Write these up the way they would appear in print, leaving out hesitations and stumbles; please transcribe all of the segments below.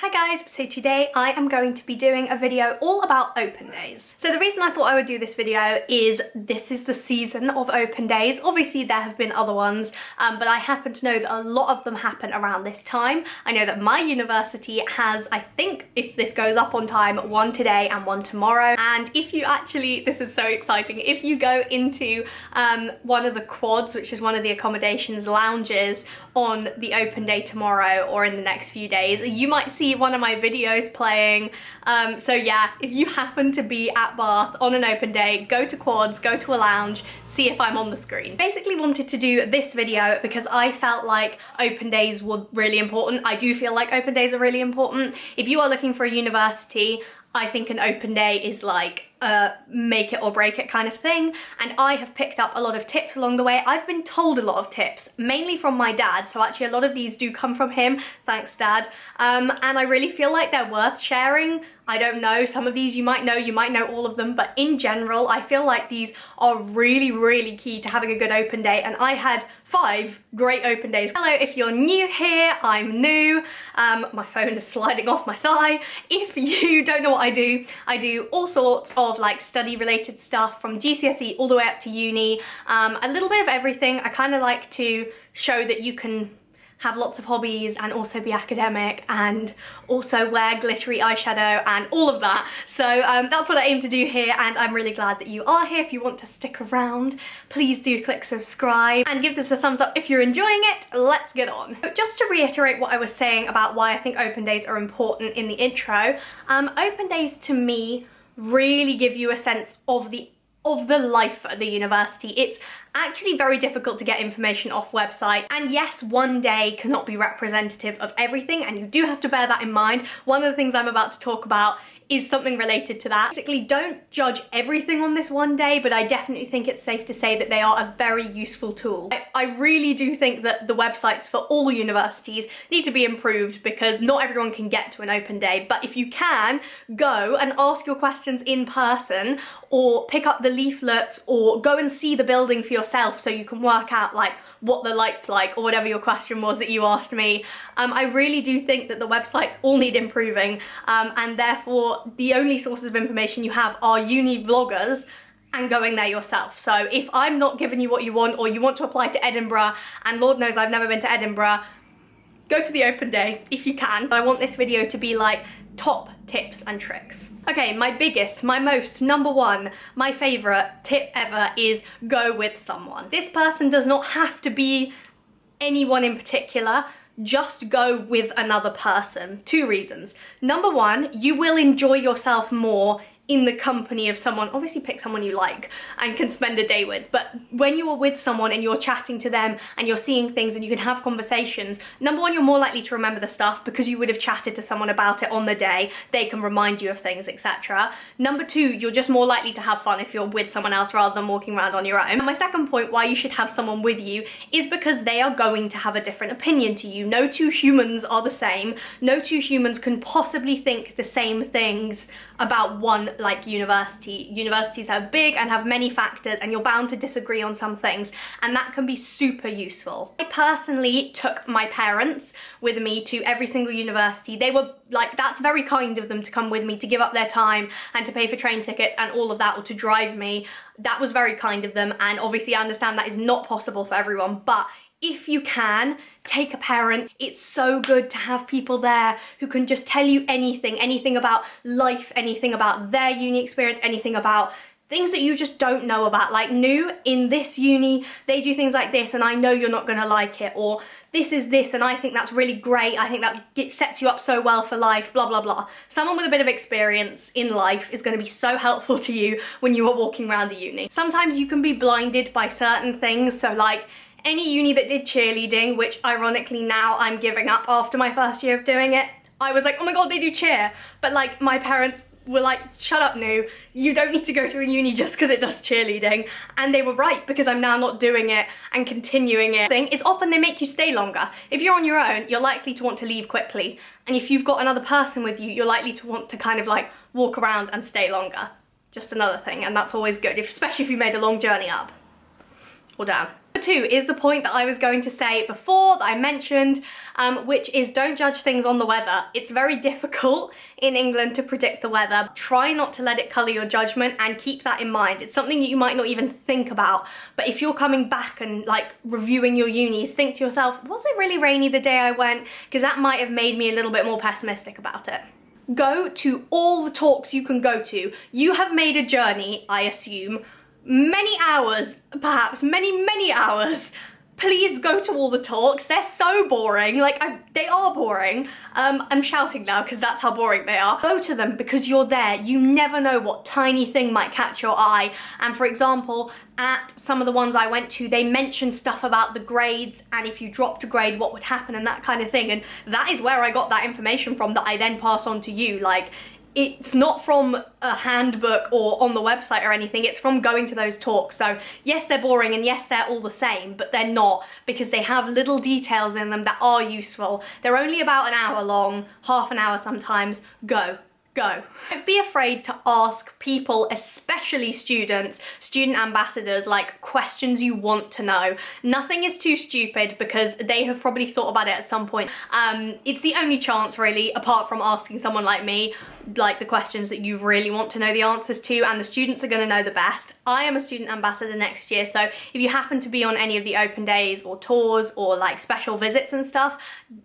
Hi guys, so today I am going to be doing a video all about open days. So the reason I thought I would do this video is this is the season of open days. Obviously there have been other ones, but I happen to know that a lot of them happen around this time. I know that my university has, I think if this goes up on time, one today and one tomorrow. And if you actually, this is so exciting, if you go into one of the quads, which is one of the accommodations lounges on the open day tomorrow or in the next few days, you might see one of my videos playing. So yeah, if you happen to be at Bath on an open day, go to quads, go to a lounge, see if I'm on the screen. Basically wanted to do this video because I felt like open days were really important. I do feel like open days are really important. If you are looking for a university, I think an open day is like a make it or break it kind of thing, and I have picked up a lot of tips along the way. I've been told a lot of tips, mainly from my dad, so actually a lot of these do come from him, thanks Dad, and I really feel like they're worth sharing. I don't know, some of these you might know all of them, but in general I feel like these are really key to having a good open day, and I had 5 great open days. Hello, if you're new here, I'm new. My phone is sliding off my thigh. If you don't know what I do all sorts of like study related stuff from GCSE all the way up to uni, a little bit of everything. I kind of like to show that you can have lots of hobbies and also be academic and also wear glittery eyeshadow and all of that. So that's what I aim to do here, and I'm really glad that you are here. If you want to stick around, please do click subscribe and give this a thumbs up if you're enjoying it. Let's get on. But just to reiterate what I was saying about why I think open days are important in the intro, open days to me really give you a sense of the life at the university. It's actually very difficult to get information off websites, and yes, one day cannot be representative of everything, and you do have to bear that in mind. One of the things I'm about to talk about is something related to that. Basically, don't judge everything on this one day, but I definitely think it's safe to say that they are a very useful tool. I really do think that the websites for all universities need to be improved because not everyone can get to an open day, but if you can, go and ask your questions in person or pick up the leaflets or go and see the building for yourself so you can work out like what the light's like or whatever your question was that you asked me. I really do think that the websites all need improving, and therefore the only sources of information you have are uni vloggers and going there yourself. So if I'm not giving you what you want, or you want to apply to Edinburgh, and Lord knows I've never been to Edinburgh, go to the open day if you can. I want this video to be like top tips and tricks. Okay, my biggest, my most, number one, my favorite tip ever is go with someone. This person does not have to be anyone in particular. Just go with another person. 2 reasons. Number one, you will enjoy yourself more in the company of someone. Obviously pick someone you like and can spend a day with, but when you are with someone and you're chatting to them and you're seeing things and you can have conversations, number one, you're more likely to remember the stuff because you would have chatted to someone about it on the day. They can remind you of things, etc. Number two, you're just more likely to have fun if you're with someone else rather than walking around on your own. And my second point why you should have someone with you is because they are going to have a different opinion to you. No two humans are the same. No two humans can possibly think the same things about one like university. Universities are big and have many factors, and you're bound to disagree on some things, and that can be super useful. I personally took my parents with me to every single university. They were like, that's very kind of them to come with me, to give up their time and to pay for train tickets and all of that, or to drive me. That was very kind of them, and obviously I understand that is not possible for everyone, but if you can, take a parent. It's so good to have people there who can just tell you anything about life, anything about their uni experience, anything about things that you just don't know about. Like, new in this uni, they do things like this and I know you're not gonna like it, or this is this and I think that's really great. I think that it sets you up so well for life, blah, blah, blah. Someone with a bit of experience in life is gonna be so helpful to you when you are walking around the uni. Sometimes you can be blinded by certain things, so like, any uni that did cheerleading, which ironically now I'm giving up after my first year of doing it, I was like, oh my god, they do cheer. But like, my parents were like, shut up, Nu, you don't need to go to a uni just because it does cheerleading. And they were right, because I'm now not doing it and continuing it. Thing is, often they make you stay longer. If you're on your own, you're likely to want to leave quickly. And if you've got another person with you, you're likely to want to kind of like walk around and stay longer. Just another thing, and that's always good, especially if you made a long journey up or down. 2 is the point that I was going to say before that I mentioned, which is don't judge things on the weather. It's very difficult in England to predict the weather. Try not to let it colour your judgment and keep that in mind. It's something that you might not even think about, but if you're coming back and like reviewing your unis, think to yourself, was it really rainy the day I went? Because that might have made me a little bit more pessimistic about it. Go to all the talks you can go to. You have made a journey, I assume, many hours, perhaps many hours. Please go to all the talks. They're so boring. Like, they are boring. I'm shouting now because that's how boring they are. Go to them because you're there. You never know what tiny thing might catch your eye. And for example, at some of the ones I went to, they mentioned stuff about the grades and if you dropped a grade, what would happen and that kind of thing. And that is where I got that information from that I then pass on to you. Like, it's not from a handbook or on the website or anything, it's from going to those talks. So yes, they're boring and yes, they're all the same, but they're not, because they have little details in them that are useful. They're only about an hour long, half an hour sometimes. Go. Don't be afraid to ask people, especially students, student ambassadors, like questions you want to know. Nothing is too stupid because they have probably thought about it at some point. It's the only chance really, apart from asking someone like me, like the questions that you really want to know the answers to, and the students are going to know the best. I am a student ambassador next year, so if you happen to be on any of the open days or tours or like special visits and stuff,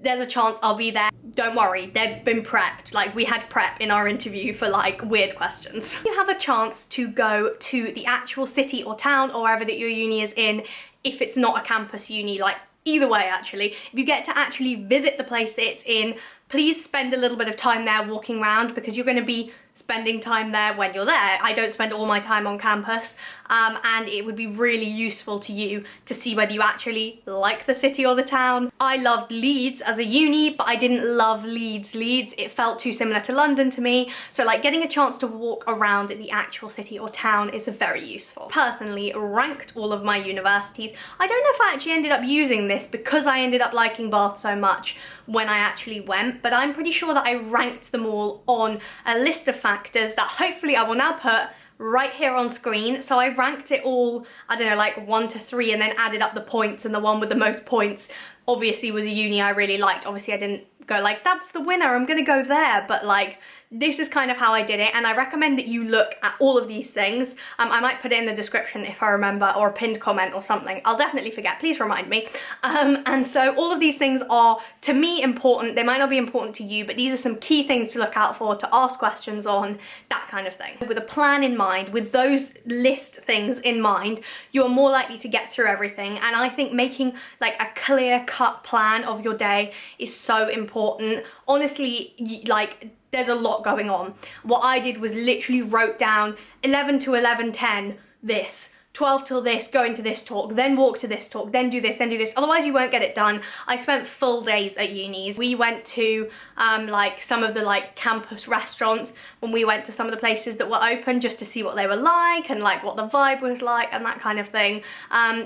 there's a chance I'll be there. Don't worry, they've been prepped. Like, we had prep in our interview for like weird questions. You have a chance to go to the actual city or town or wherever that your uni is in, if it's not a campus uni, like either way actually. If you get to actually visit the place that it's in, please spend a little bit of time there walking around, because you're going to be spending time there when you're there. I don't spend all my time on campus, and it would be really useful to you to see whether you actually like the city or the town. I loved Leeds as a uni, but I didn't love Leeds. It felt too similar to London to me, so like getting a chance to walk around the actual city or town is very useful. Personally, ranked all of my universities. I don't know if I actually ended up using this because I ended up liking Bath so much when I actually went, but I'm pretty sure that I ranked them all on a list of factors that hopefully I will now put right here on screen. So I ranked it all, I don't know, like 1 to 3, and then added up the points, and the one with the most points obviously was a uni I really liked. Obviously I didn't go like, that's the winner, I'm gonna go there, but like, this is kind of how I did it, and I recommend that you look at all of these things. I might put it in the description if I remember, or a pinned comment or something. I'll definitely forget, please remind me. And so all of these things are, to me, important. They might not be important to you, but these are some key things to look out for, to ask questions on, that kind of thing. With a plan in mind, with those list things in mind, you're more likely to get through everything. And I think making like a clear-cut plan of your day is so important. Honestly, like, there's a lot going on. What I did was literally wrote down 11 to 11:10 this, 12 till this, go into this talk, then walk to this talk, then do this, then do this. Otherwise you won't get it done. I spent full days at unis. We went to like some of the like campus restaurants when we went to some of the places that were open, just to see what they were like and like what the vibe was like and that kind of thing.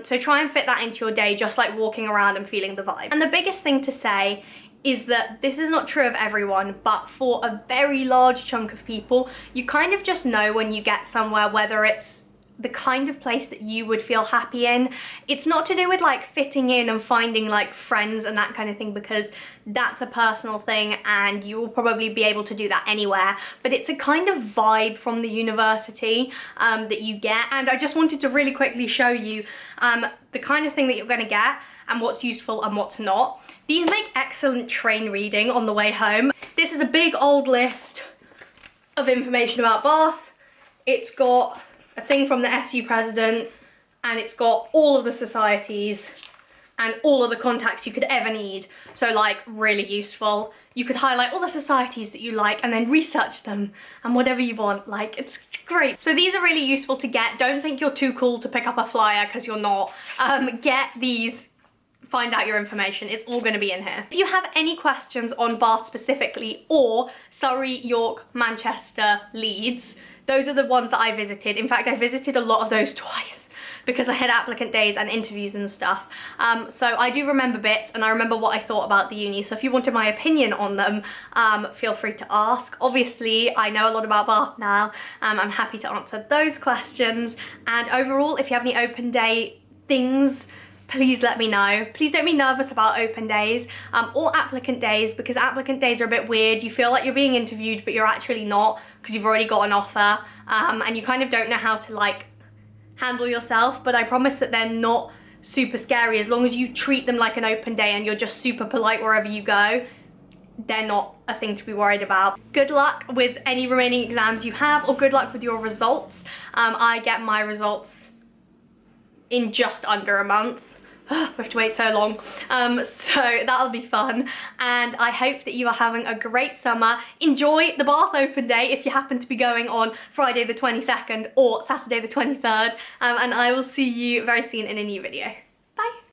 So try and fit that into your day, just like walking around and feeling the vibe. And the biggest thing to say is that this is not true of everyone, but for a very large chunk of people, you kind of just know when you get somewhere whether it's the kind of place that you would feel happy in. It's not to do with like fitting in and finding like friends and that kind of thing, because that's a personal thing and you will probably be able to do that anywhere, but it's a kind of vibe from the university that you get. And I just wanted to really quickly show you the kind of thing that you're going to get and what's useful and what's not. These make excellent train reading on the way home. This is a big old list of information about Bath. It's got a thing from the SU president, and it's got all of the societies and all of the contacts you could ever need. So like, really useful. You could highlight all the societies that you like and then research them and whatever you want. Like, it's great. So these are really useful to get. Don't think you're too cool to pick up a flyer, because you're not. Get these. Find out your information, it's all going to be in here. If you have any questions on Bath specifically, or Surrey, York, Manchester, Leeds, those are the ones that I visited. In fact, I visited a lot of those twice because I had applicant days and interviews and stuff. So I do remember bits, and I remember what I thought about the uni. So if you wanted my opinion on them, feel free to ask. Obviously, I know a lot about Bath now. I'm happy to answer those questions. And overall, if you have any open day things, please let me know. Please don't be nervous about open days or applicant days, because applicant days are a bit weird. You feel like you're being interviewed, but you're actually not, because you've already got an offer, and you kind of don't know how to like handle yourself. But I promise that they're not super scary as long as you treat them like an open day and you're just super polite wherever you go. They're not a thing to be worried about. Good luck with any remaining exams you have, or good luck with your results. I get my results in just under a month. We have to wait so long. So that'll be fun. And I hope that you are having a great summer. Enjoy the Bath open day if you happen to be going on Friday the 22nd or Saturday the 23rd. And I will see you very soon in a new video. Bye.